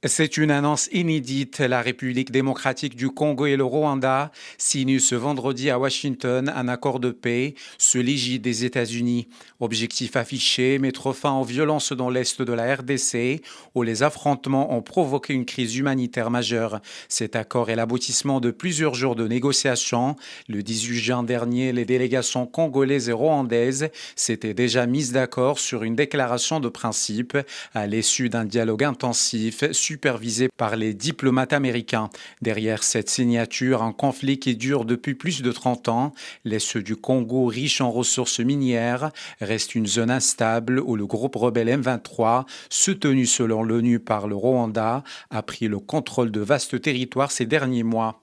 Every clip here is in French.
C'est une annonce inédite. La République démocratique du Congo et le Rwanda signent ce vendredi à Washington un accord de paix sous l'égide des États-Unis. Objectif affiché, mettre fin aux violences dans l'est de la RDC, où les affrontements ont provoqué une crise humanitaire majeure. Cet accord est l'aboutissement de plusieurs jours de négociations. Le 18 juin dernier, les délégations congolaises et rwandaises s'étaient déjà mises d'accord sur une déclaration de principe à l'issue d'un dialogue intensif supervisé par les diplomates américains. Derrière cette signature, un conflit qui dure depuis plus de 30 ans. L'Est du Congo, riche en ressources minières, reste une zone instable où le groupe rebelle M23, soutenu selon l'ONU par le Rwanda, a pris le contrôle de vastes territoires ces derniers mois.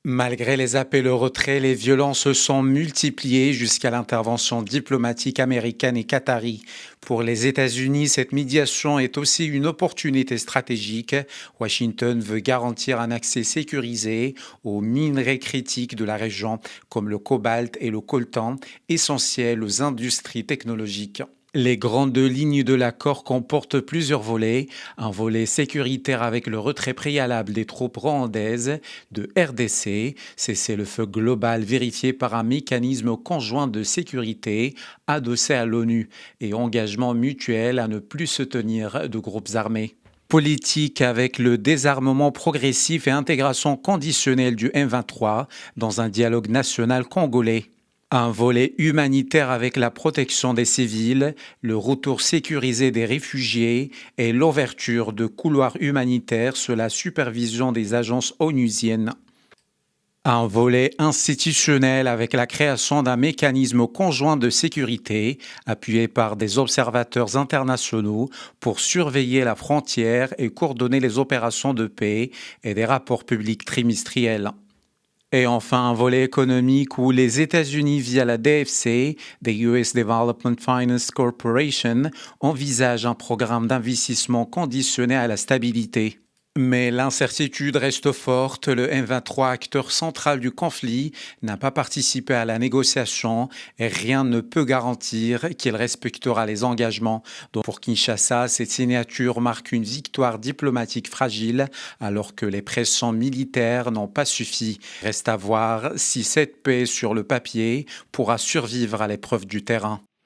Malgré les appels au retrait, les violences se sont multipliées jusqu'à l'intervention diplomatique américaine et qatari. Pour les États-Unis, cette médiation est aussi une opportunité stratégique. Washington veut garantir un accès sécurisé aux minerais critiques de la région, comme le cobalt et le coltan, essentiels aux industries technologiques. Les grandes lignes de l'accord comportent plusieurs volets. Un volet sécuritaire avec le retrait préalable des troupes rwandaises de RDC, cessez-le-feu global vérifié par un mécanisme conjoint de sécurité adossé à l'ONU et engagement mutuel à ne plus se tenir de groupes armés. Politique avec le désarmement progressif et intégration conditionnelle du M23 dans un dialogue national congolais. Un volet humanitaire avec la protection des civils, le retour sécurisé des réfugiés et l'ouverture de couloirs humanitaires sous la supervision des agences onusiennes. Un volet institutionnel avec la création d'un mécanisme conjoint de sécurité appuyé par des observateurs internationaux pour surveiller la frontière et coordonner les opérations de paix et des rapports publics trimestriels. Et enfin, un volet économique où les États-Unis, via la DFC, des US Development Finance Corporation, envisagent un programme d'investissement conditionné à la stabilité. Mais l'incertitude reste forte. Le M23, acteur central du conflit, n'a pas participé à la négociation et rien ne peut garantir qu'il respectera les engagements. Donc pour Kinshasa, cette signature marque une victoire diplomatique fragile alors que les pressions militaires n'ont pas suffi. Reste à voir si cette paix sur le papier pourra survivre à l'épreuve du terrain.